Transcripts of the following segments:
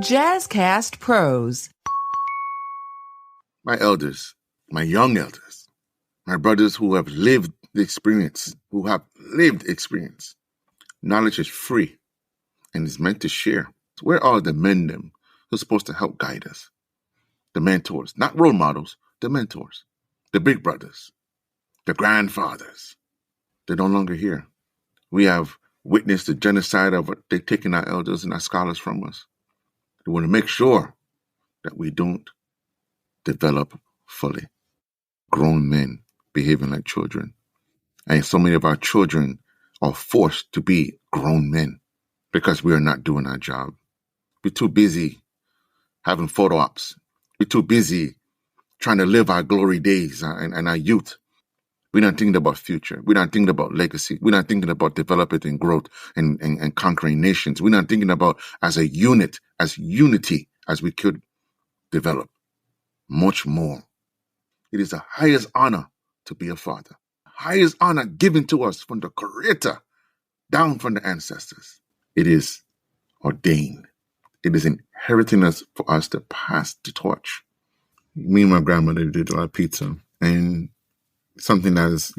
Jazzcast Pros. My elders, my young elders, my brothers who have lived the experience, Knowledge is free and is meant to share. So where are the men them who are supposed to help guide us? The mentors, not role models, the mentors, the big brothers, the grandfathers. They're no longer here. We have witnessed the genocide of what they've taken our elders and our scholars from us. They want to make sure that we don't develop fully. Grown men behaving like children. And so many of our children are forced to be grown men because we are not doing our job. We're too busy having photo ops. We're too busy trying to live our glory days and our youth. We're not thinking about future. We're not thinking about legacy. We're not thinking about development and growth and conquering nations. We're not thinking about as a unit, as unity as we could develop. Much more. It is the highest honor to be a father. Highest honor given to us from the Creator, down from the ancestors. It is ordained. It is inheriting us for us to pass the torch. Me and my grandmother did a lot of pizza, and something that is,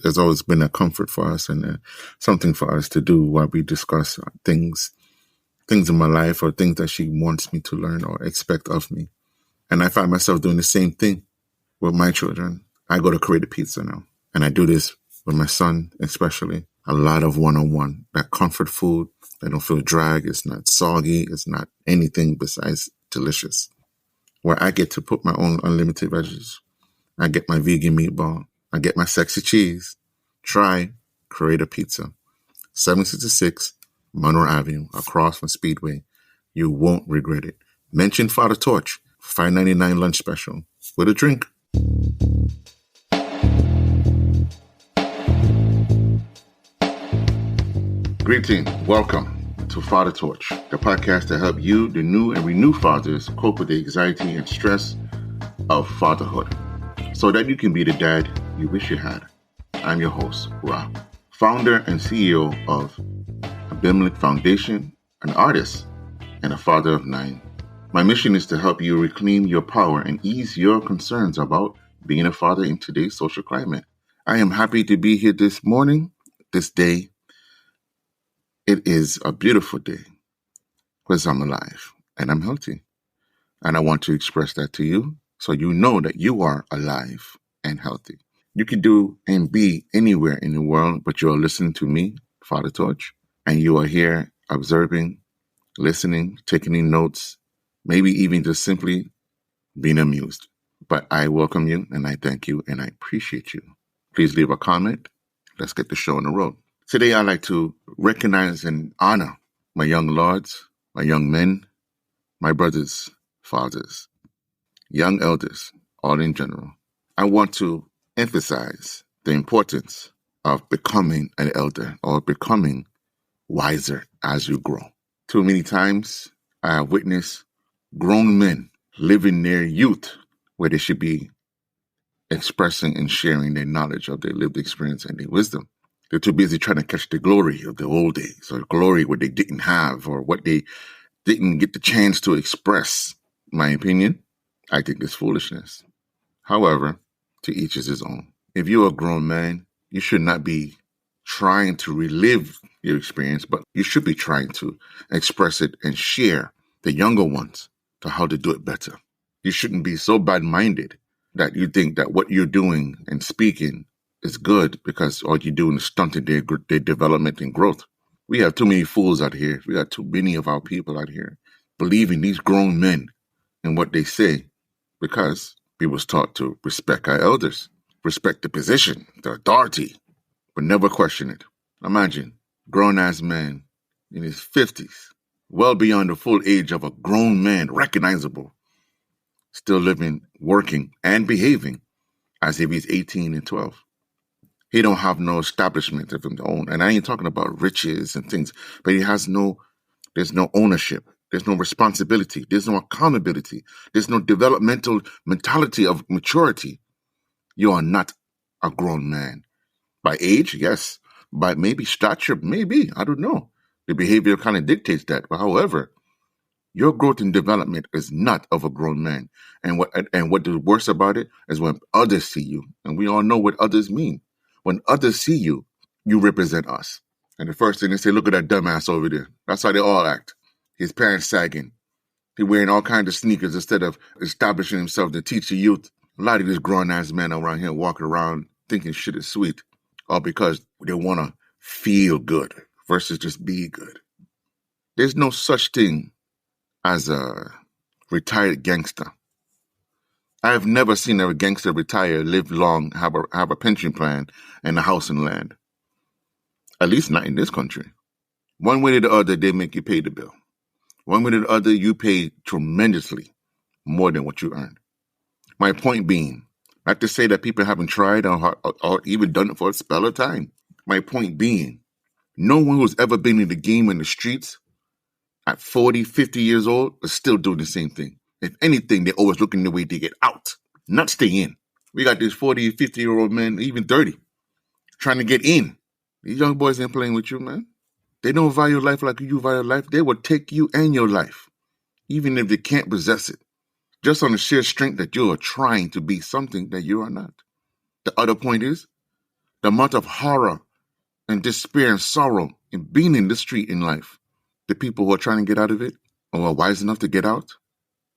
has always been a comfort for us and something for us to do while we discuss things in my life or things that she wants me to learn or expect of me. And I find myself doing the same thing with my children. I go to create a pizza now, and I do this with my son, especially. A lot of one-on-one, that comfort food. I don't feel drag. It's not soggy. It's not anything besides delicious. Where I get to put my own unlimited veggies. I get my vegan meatball. I get my sexy cheese. Try Create a Pizza. 766 Monroe Avenue, across from Speedway. You won't regret it. Mention Fatha Torch, $5.99 lunch special with a drink. Greetings. Welcome to Fatha Torch, the podcast that helps you, the new and renewed fathers, cope with the anxiety and stress of fatherhood so that you can be the dad you wish you had. I'm your host, Ra, founder and CEO of Abimelech Foundation, an artist, and a father of 9. My mission is to help you reclaim your power and ease your concerns about being a father in today's social climate. I am happy to be here this morning, this day. It is a beautiful day because I'm alive and I'm healthy. And I want to express that to you so you know that you are alive and healthy. You can do and be anywhere in the world, but you're listening to me, Fatha Torch, and you are here observing, listening, taking in notes, maybe even just simply being amused. But I welcome you and I thank you and I appreciate you. Please leave a comment. Let's get the show on the road. Today, I'd like to recognize and honor my young lords, my young men, my brothers, fathers, young elders, all in general. I want to emphasize the importance of becoming an elder or becoming wiser as you grow. Too many times, I have witnessed grown men living their youth where they should be expressing and sharing their knowledge of their lived experience and their wisdom. They're too busy trying to catch the glory of the old days or glory what they didn't have or what they didn't get the chance to express. My opinion, I think it's foolishness. However, to each is his own. If you're a grown man, you should not be trying to relive your experience, but you should be trying to express it and share the younger ones to how to do it better. You shouldn't be so bad-minded that you think that what you're doing and speaking is good because all you're doing is stunting their development and growth. We have too many fools out here. We got too many of our people out here believing these grown men and what they say because we was taught to respect our elders, respect the position, the authority, but never question it. Imagine grown-ass man in his 50s, well beyond the full age of a grown man, recognizable, still living, working, and behaving as if he's 18 and 12. He don't have no establishment of his own. And I ain't talking about riches and things, but there's no ownership. There's no responsibility. There's no accountability. There's no developmental mentality of maturity. You are not a grown man. By age, yes. By maybe stature, maybe. I don't know. The behavior kind of dictates that. But however, Your growth and development is not of a grown man. And what the worst about it is when others see you, and we all know what others mean. When others see you, you represent us. And the first thing they say, look at that dumbass over there. That's how they all act. His pants sagging. He wearing all kinds of sneakers instead of establishing himself to teach the youth. A lot of these grown-ass men around here walking around thinking shit is sweet, all because they want to feel good versus just be good. There's no such thing as a retired gangster. I have never seen a gangster retire, live long, have a pension plan, and a house and land. At least not in this country. One way or the other, they make you pay the bill. One way or the other, you pay tremendously more than what you earn. My point being, not to say that people haven't tried or even done it for a spell of time. My point being, no one who's ever been in the game in the streets at 40, 50 years old is still doing the same thing. If anything, they're always looking the way to get out, not stay in. We got these 40, 50-year-old men, even 30, trying to get in. These young boys ain't playing with you, man. They don't value life like you value life. They will take you and your life, even if they can't possess it, just on the sheer strength that you are trying to be something that you are not. The other point is, the amount of horror and despair and sorrow in being in the street in life. The people who are trying to get out of it, or are wise enough to get out,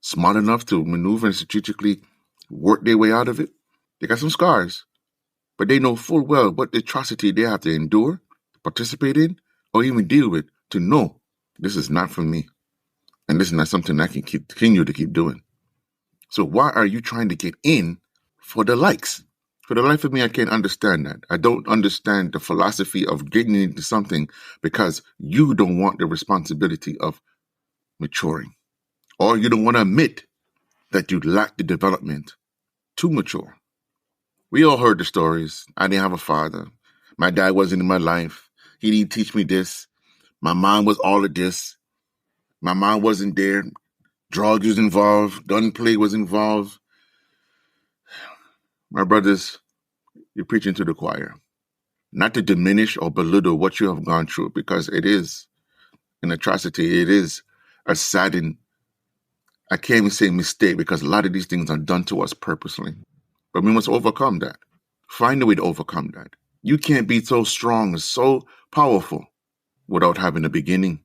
smart enough to maneuver and strategically work their way out of it, they got some scars, but they know full well what atrocity they have to endure, participate in, or even deal with to know this is not for me, and this is not something I can continue to keep doing. So why are you trying to get in for the likes? For the life of me, I can't understand that. I don't understand the philosophy of getting into something because you don't want the responsibility of maturing, or you don't want to admit that you lack the development to mature. We all heard the stories. I didn't have a father. My dad wasn't in my life. He didn't teach me this. My mom was all of this. My mom wasn't there. Drugs was involved. Gunplay was involved. My brothers, you're preaching to the choir. Not to diminish or belittle what you have gone through, because it is an atrocity. It is a saddened, I can't even say mistake, because a lot of these things are done to us purposely. But we must overcome that. Find a way to overcome that. You can't be so strong and so powerful without having a beginning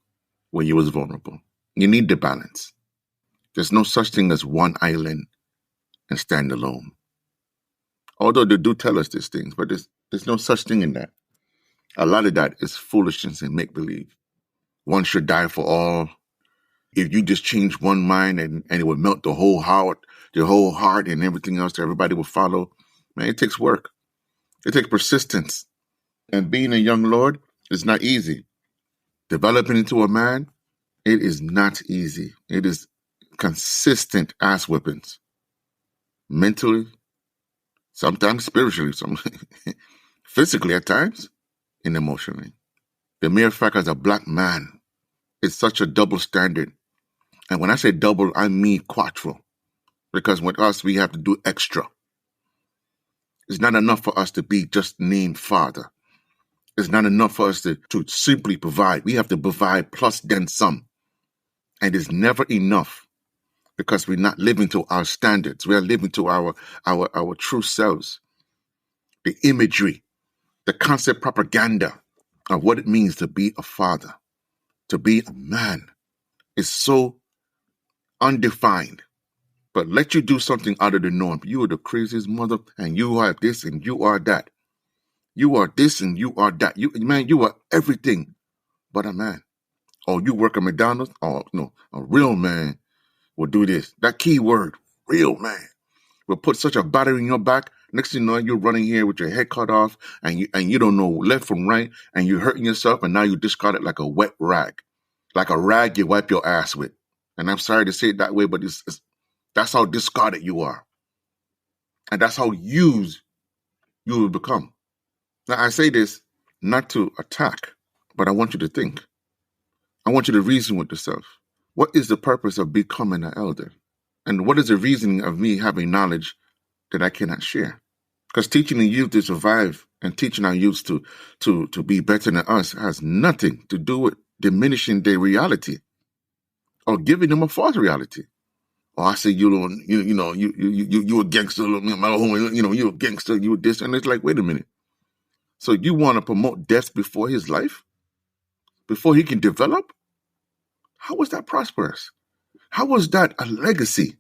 when you was vulnerable. You need the balance. There's no such thing as one island and stand alone. Although they do tell us these things, but there's no such thing in that. A lot of that is foolishness and make-believe. One should die for all. If you just change one mind and it would melt the whole heart and everything else that everybody will follow, man, it takes work. It takes persistence. And being a young lord is not easy. Developing into a man, it is not easy. It is consistent ass whippings. Mentally, sometimes spiritually, physically at times, and emotionally. The mere fact as a black man is such a double standard. And when I say double, I mean quattro. Because with us, we have to do extra. It's not enough for us to be just named father. It's not enough for us to simply provide. We have to provide plus then some. And it's never enough because we're not living to our standards. We are living to our true selves. The imagery, the concept propaganda of what it means to be a father, to be a man, is so undefined. But let you do something out of the norm. You are the craziest mother, and you are this, and you are that. You are this, and you are that. You are everything but a man. Or you work at McDonald's. Oh, no, a real man will do this. That key word, real man, will put such a battery in your back. Next thing you know, you're running here with your head cut off, and you don't know left from right, and you're hurting yourself, and now you discard it like a wet rag. Like a rag you wipe your ass with. And I'm sorry to say it that way, but that's how discarded you are. And that's how used you will become. Now, I say this not to attack, but I want you to think. I want you to reason with yourself. What is the purpose of becoming an elder? And what is the reasoning of me having knowledge that I cannot share? Because teaching the youth to survive and teaching our youth to be better than us has nothing to do with diminishing their reality. or giving them a false reality. Or I say, you a gangster, you're a gangster, you this. And it's like, wait a minute. So you want to promote death before his life? Before he can develop? How was that prosperous? How was that a legacy?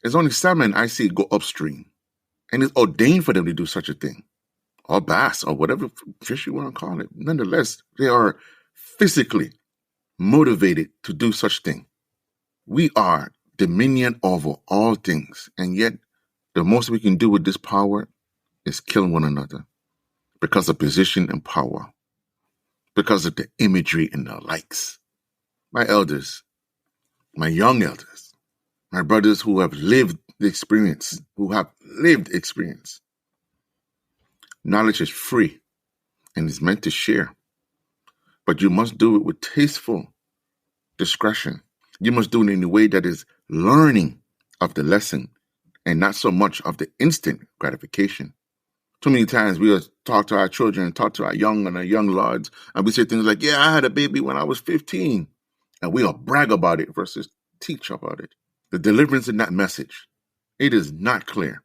It's only salmon I see go upstream. And it's ordained for them to do such a thing. Or bass, or whatever fish you want to call it. Nonetheless, they are physically motivated to do such thing. We are dominion over all things. And yet, the most we can do with this power is kill one another because of position and power, because of the imagery and the likes. My elders, my young elders, my brothers who have lived the experience, knowledge is free and is meant to share, but you must do it with tasteful discretion. You must do it in a way that is learning of the lesson and not so much of the instant gratification. Too many times we talk to our children, talk to our young lords, and we say things like, yeah, I had a baby when I was 15. And we'll brag about it versus teach about it. The deliverance in that message, it is not clear.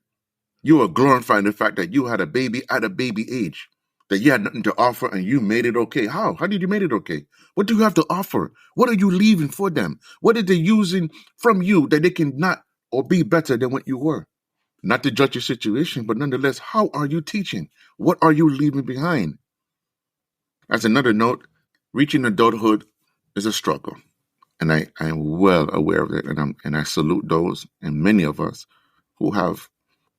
You are glorifying the fact that you had a baby at a baby age, that you had nothing to offer and you made it okay. How? How did you make it okay? What do you have to offer? What are you leaving for them? What are they using from you that they can not or be better than what you were? Not to judge your situation, but nonetheless, how are you teaching? What are you leaving behind? As another note, reaching adulthood is a struggle. And I am well aware of it. And I salute those and many of us who have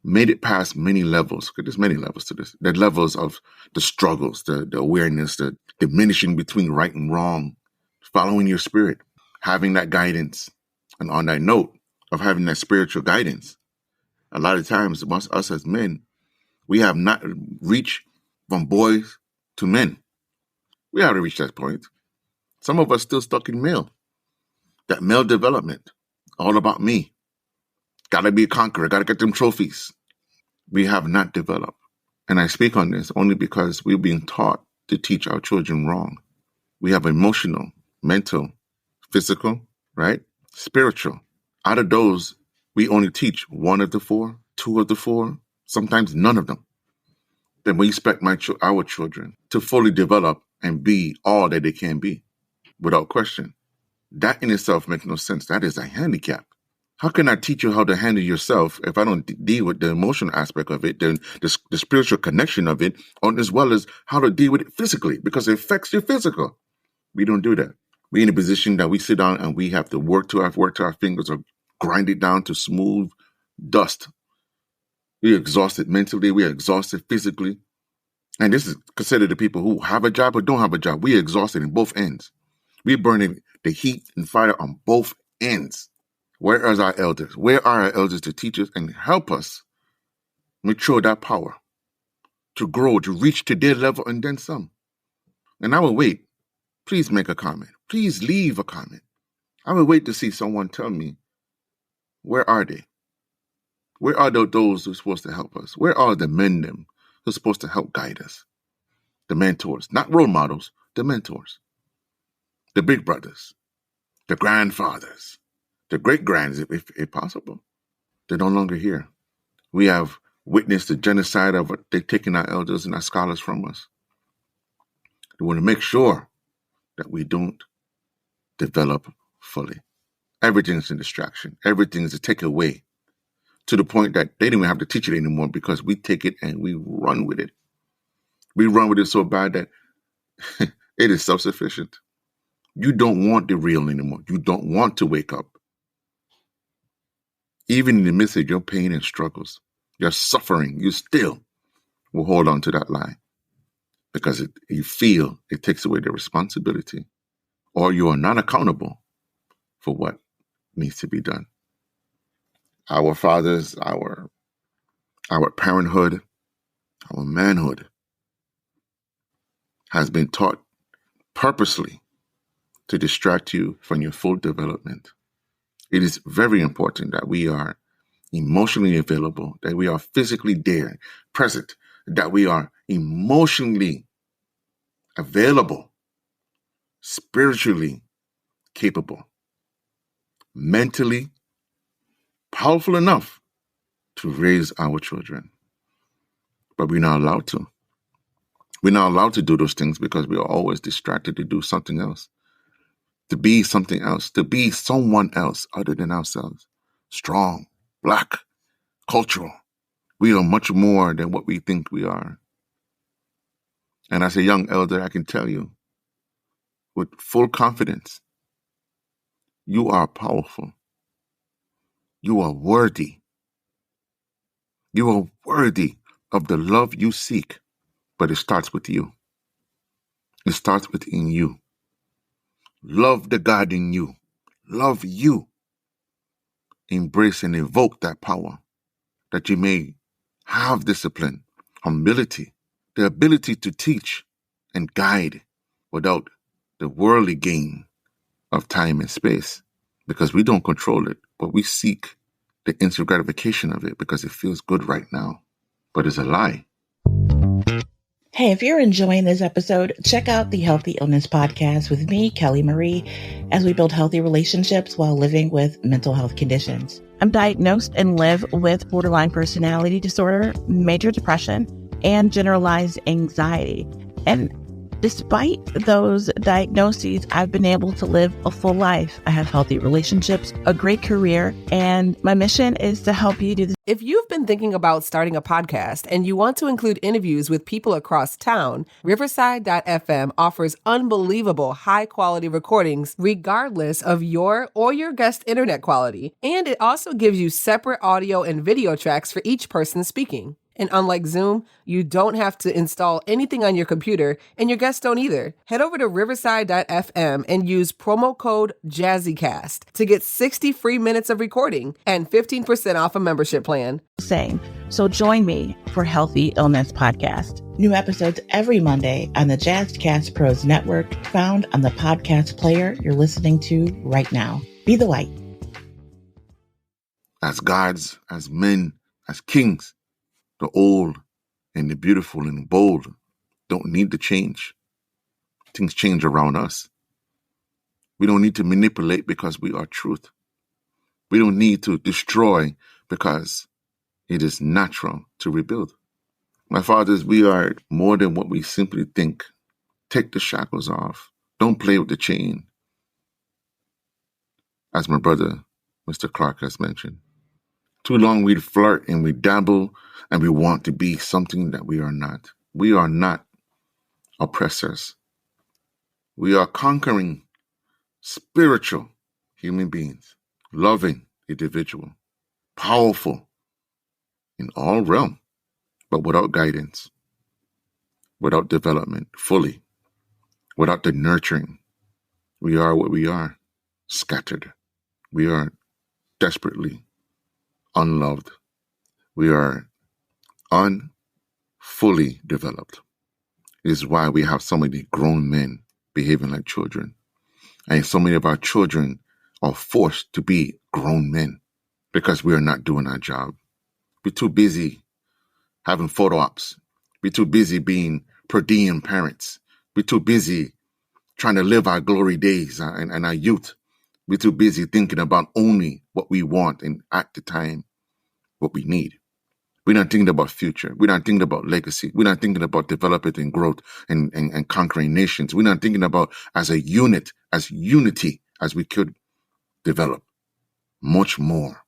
made it past many levels, because there's many levels to this. The levels of the struggles, the awareness, the diminishing between right and wrong, following your spirit, having that guidance. And on that note of having that spiritual guidance, a lot of times amongst us as men, we have not reached from boys to men. We haven't reached that point. Some of us still stuck in male. That male development, all about me. Gotta be a conqueror, gotta get them trophies. We have not developed. And I speak on this only because we're being taught to teach our children wrong. We have emotional, mental, physical, right? Spiritual. Out of those, we only teach one of the four, two of the four, sometimes none of them. Then we expect our children to fully develop and be all that they can be, without question. That in itself makes no sense. That is a handicap. How can I teach you how to handle yourself if I don't deal with the emotional aspect of it, the spiritual connection of it, as well as how to deal with it physically, because it affects your physical. We don't do that. We're in a position that we sit down and we have to work to our fingers or grind it down to smooth dust. We're exhausted mentally. We're exhausted physically. And this is considered the people who have a job or don't have a job. We're exhausted in both ends. We're burning the heat and fire on both ends. Where are our elders? Where are our elders to teach us and help us mature that power, to grow, to reach to their level and then some? And I will wait. Please make a comment. Please leave a comment. I will wait to see someone tell me, where are they? Where are those who are supposed to help us? Where are the men them who are supposed to help guide us? The mentors, not role models, the mentors. The big brothers, the grandfathers, the great-grands, if possible. They're no longer here. We have witnessed the genocide of they're taking our elders and our scholars from us. They want to make sure that we don't develop fully. Everything's a distraction. Everything's a takeaway, to the point that they don't even have to teach it anymore because we take it and we run with it. We run with it so bad that it is self-sufficient. You don't want the real anymore. You don't want to wake up. Even in the midst of your pain and struggles, your suffering, you still will hold on to that lie because you feel it takes away the responsibility, or you are not accountable for what needs to be done. Our fathers, our parenthood, our manhood has been taught purposely to distract you from your full development. It is very important that we are emotionally available, that we are physically there, present, that we are emotionally available, spiritually capable. mentally powerful enough to raise our children. But we're not allowed to. We're not allowed to do those things because we are always distracted to do something else, to be something else, to be someone else other than ourselves. Strong, black, cultural. We are much more than what we think we are. And as a young elder, I can tell you with full confidence, you are powerful. You are worthy. You are worthy of the love you seek, but it starts with you. It starts within you. Love the God in you. Love you. Embrace and evoke that power that you may have discipline, humility, the ability to teach and guide without the worldly gain of time and space, because we don't control it, but we seek the instant gratification of it because it feels good right now, but it's a lie. Hey, if you're enjoying this episode, check out the Healthy Illness Podcast with me, Kelly Marie, as we build healthy relationships while living with mental health conditions. I'm diagnosed and live with borderline personality disorder, major depression, and generalized anxiety. And despite those diagnoses, I've been able to live a full life. I have healthy relationships, a great career, and my mission is to help you do this. If you've been thinking about starting a podcast and you want to include interviews with people across town, Riverside.fm offers unbelievable high-quality recordings regardless of your or your guest internet quality. And it also gives you separate audio and video tracks for each person speaking. And unlike Zoom, you don't have to install anything on your computer, and your guests don't either. Head over to Riverside.fm and use promo code JazzyCast to get 60 free minutes of recording and 15% off a membership plan. Same. So join me for Healthy Illness Podcast. New episodes every Monday on the Jazzcast Pros Network, found on the podcast player you're listening to right now. Be the light. As gods, as men, as kings, the old and the beautiful and the bold don't need to change. Things change around us. We don't need to manipulate because we are truth. We don't need to destroy because it is natural to rebuild. My fathers, we are more than what we simply think. Take the shackles off. Don't play with the chain. As my brother, Mr. Clark, has mentioned. Too long we flirt and we dabble and we want to be something that we are not. We are not oppressors. We are conquering spiritual human beings, loving individual, powerful in all realm, but without guidance, without development fully, without the nurturing. We are what we are, scattered. We are desperately unloved. We are unfully developed. This is why we have so many grown men behaving like children. And so many of our children are forced to be grown men because we are not doing our job. We're too busy having photo ops. We're too busy being per diem parents. We're too busy trying to live our glory days and our youth. We're too busy thinking about only what we want and at the time what we need. We're not thinking about future. We're not thinking about legacy. We're not thinking about development and growth and conquering nations. We're not thinking about as a unit, as unity, as we could develop much more.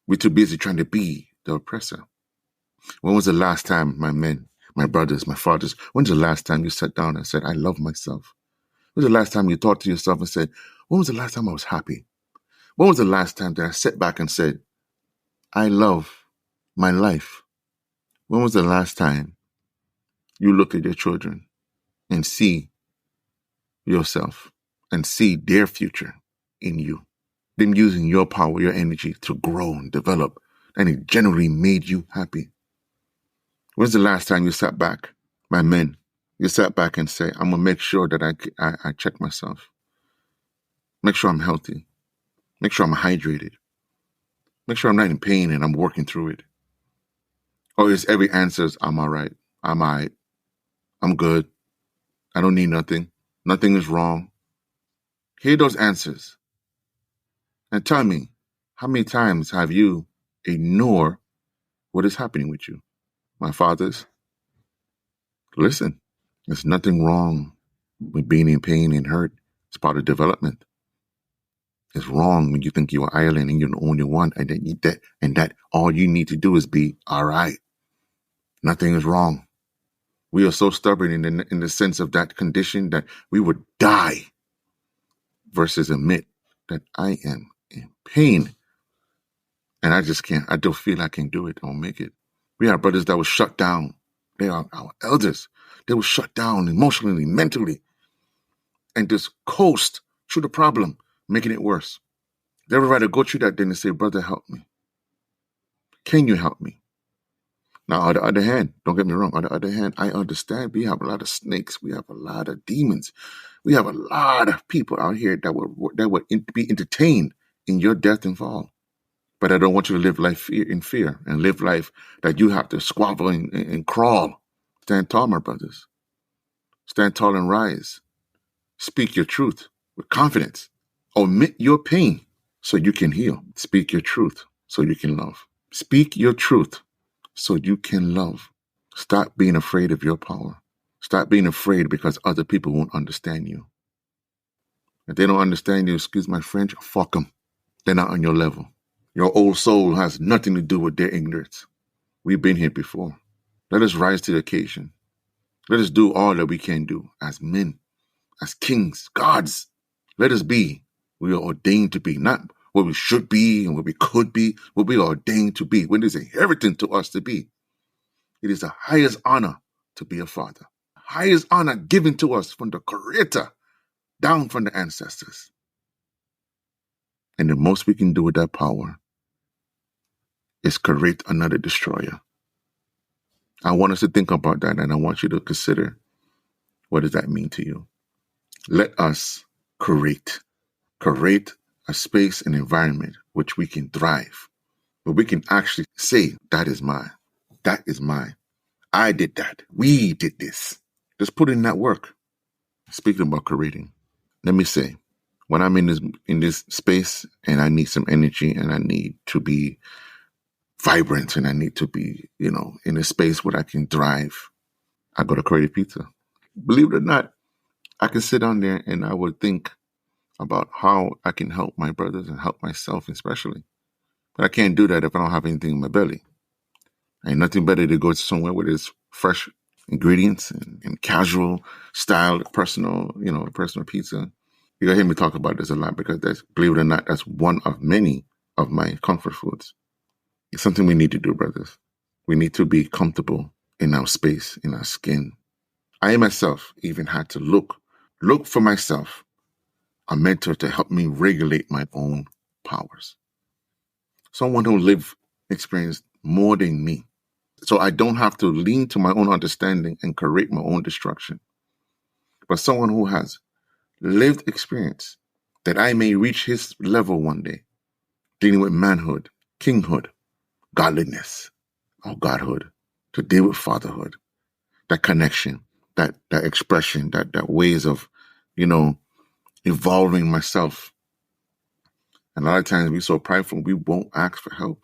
We're too busy trying to be the oppressor. When was the last time, my men, my brothers, my fathers, when's the last time you sat down and said, I love myself? When was the last time you thought to yourself and said, when was the last time I was happy? When was the last time that I sat back and said, I love my life? When was the last time you look at your children and see yourself and see their future in you? Them using your power, your energy to grow and develop, and it generally made you happy. When's the last time you sat back, my men, you sat back and say, I'm going to make sure that I check myself. Make sure I'm healthy. Make sure I'm hydrated. Make sure I'm not in pain and I'm working through it. Or is every answer, I'm all right. I'm all right. I'm good. I don't need nothing. Nothing is wrong. Hear those answers And tell me, how many times have you ignored what is happening with you? My fathers, listen, there's nothing wrong with being in pain and hurt. It's part of development. It's wrong when you think you're Ireland and you're the only one, and that all you need to do is be all right. Nothing is wrong. We are so stubborn in the sense of that condition that we would die versus admit that I am in pain. And I just can't. I don't feel I can do it. I don't make it. We have brothers that were shut down. They are our elders. They were shut down emotionally, mentally, and just coast through the problem, making it worse. They would rather go through that than to say, brother, help me. Can you help me? Now, on the other hand, don't get me wrong. On the other hand, I understand we have a lot of snakes. We have a lot of demons. We have a lot of people out here that would be entertained in your death and fall. But I don't want you to live life in fear and live life that you have to squabble and crawl. Stand tall, my brothers. Stand tall and rise. Speak your truth with confidence. Omit your pain so you can heal. Speak your truth so you can love. Speak your truth so you can love. Stop being afraid of your power. Stop being afraid because other people won't understand you. If they don't understand you, excuse my French, fuck them. They're not on your level. Your old soul has nothing to do with their ignorance. We've been here before. Let us rise to the occasion. Let us do all that we can do as men, as kings, gods. Let us be. We are ordained to be, not what we should be and what we could be, what we are ordained to be. When it is inherited to us to be. It is the highest honor to be a father. Highest honor given to us from the Creator, down from the ancestors. And the most we can do with that power is create another destroyer. I want us to think about that, and I want you to consider, what does that mean to you? Let us create a space and environment which we can thrive, where we can actually say, that is mine. That is mine. I did that. We did this. Just put in that work. Speaking about creating, let me say, when I'm in this space and I need some energy and I need to be vibrant and I need to be, in a space where I can thrive, I go to Creative Pizza. Believe it or not, I can sit down there and I would think about how I can help my brothers and help myself especially. But I can't do that if I don't have anything in my belly. Ain't nothing better to go somewhere where there's fresh ingredients and casual style, personal pizza. You're going to hear me talk about this a lot because believe it or not, that's one of many of my comfort foods. It's something we need to do, brothers. We need to be comfortable in our space, in our skin. I myself even had to look for myself, a mentor to help me regulate my own powers. Someone who experienced more than me. So I don't have to lean to my own understanding and create my own destruction. But someone who has lived experience that I may reach his level one day, dealing with manhood, kinghood, godliness, or godhood, to deal with fatherhood, that connection, that expression, that ways of, evolving myself. And a lot of times we're so prideful, we won't ask for help.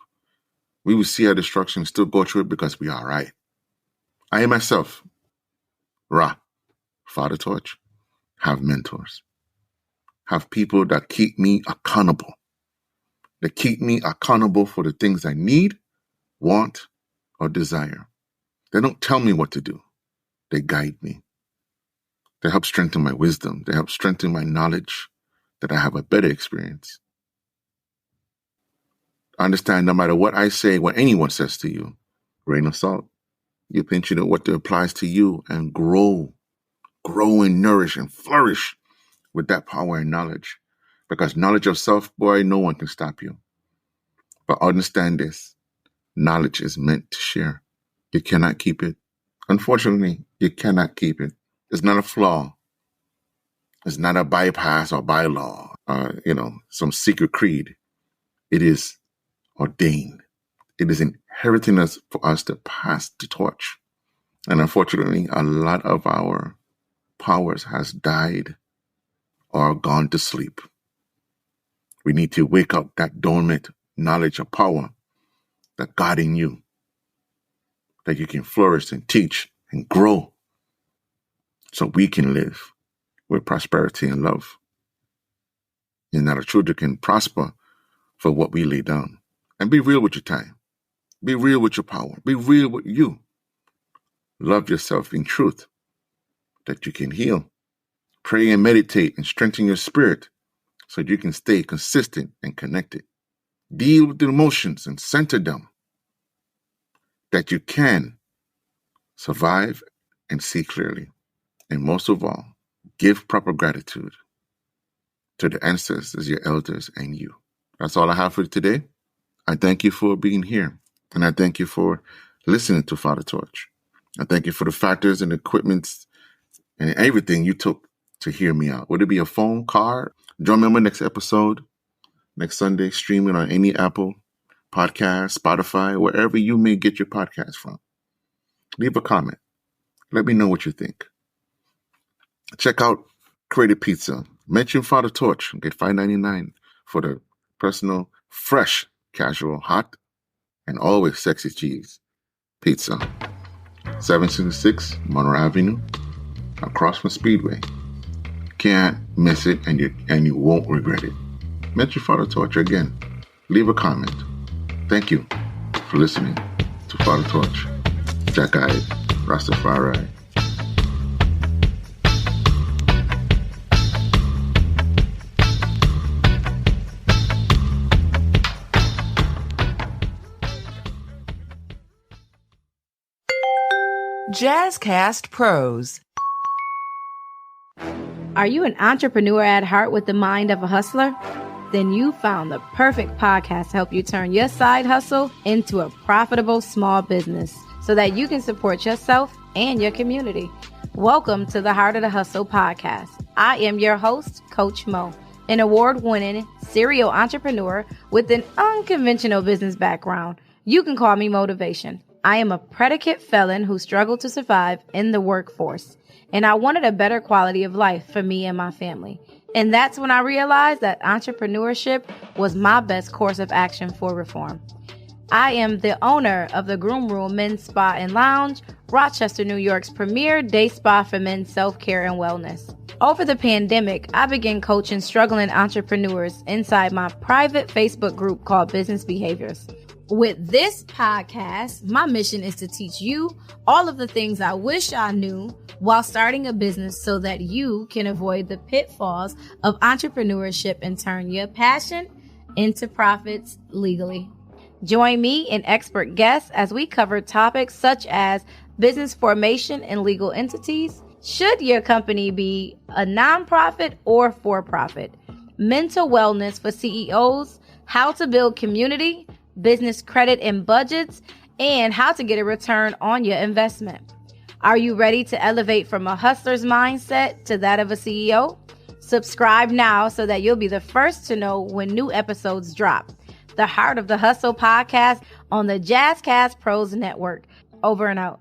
We will see our destruction, still go through it because we are right. I myself, Fatha Torch, have mentors, have people that keep me accountable, that keep me accountable for the things I need, want, or desire. They don't tell me what to do. They guide me. They help strengthen my wisdom. They help strengthen my knowledge, that I have a better experience. Understand, no matter what I say, what anyone says to you, grain of salt. You pinch it at what applies to you and grow and nourish and flourish with that power and knowledge. Because knowledge of self, boy, no one can stop you. But understand this, knowledge is meant to share. You cannot keep it. Unfortunately, you cannot keep it. It's not a flaw. It's not a bypass or bylaw, some secret creed. It is ordained. It is inheriting us for us to pass the torch. And unfortunately, a lot of our powers has died or gone to sleep. We need to wake up that dormant knowledge of power that God in you, that you can flourish and teach and grow so we can live with prosperity and love. And that our children can prosper for what we lay down. And be real with your time. Be real with your power. Be real with you. Love yourself in truth that you can heal. Pray and meditate and strengthen your spirit so you can stay consistent and connected. Deal with the emotions and center them that you can survive and see clearly. And most of all, give proper gratitude to the ancestors, your elders, and you. That's all I have for today. I thank you for being here. And I thank you for listening to Fatha Torch. I thank you for the factors and equipments and everything you took to hear me out. Would it be a phone, car? Join me on my next episode, next Sunday, streaming on any Apple podcast, Spotify, wherever you may get your podcast from. Leave a comment. Let me know what you think. Check out Creative Pizza. Mention Fatha Torch. Get $5.99 for the personal, fresh, casual, hot, and always sexy cheese pizza. 766 Monroe Avenue, across from Speedway. Can't miss it, and you won't regret it. Mention Fatha Torch again. Leave a comment. Thank you for listening to Fatha Torch. Jack-eyed Rastafari. Jazzcast Pros. Are you an entrepreneur at heart with the mind of a hustler? Then you found the perfect podcast to help you turn your side hustle into a profitable small business so that you can support yourself and your community. Welcome to the Heart of the Hustle podcast. I am your host, Coach Mo, an award-winning serial entrepreneur with an unconventional business background. You can call me Motivation. I am a predicate felon who struggled to survive in the workforce, and I wanted a better quality of life for me and my family. And that's when I realized that entrepreneurship was my best course of action for reform. I am the owner of the Groom Room Men's Spa and Lounge, Rochester, New York's premier day spa for men's self-care and wellness. Over the pandemic, I began coaching struggling entrepreneurs inside my private Facebook group called Business Behaviors. With this podcast, my mission is to teach you all of the things I wish I knew while starting a business so that you can avoid the pitfalls of entrepreneurship and turn your passion into profits legally. Join me and expert guests as we cover topics such as business formation and legal entities. Should your company be a nonprofit or for-profit? Mental wellness for CEOs, how to build community, business credit and budgets, and how to get a return on your investment. Are you ready to elevate from a hustler's mindset to that of a CEO? Subscribe now so that you'll be the first to know when new episodes drop. The Heart of the Hustle podcast on the Jazzcast Pros Network. Over and out.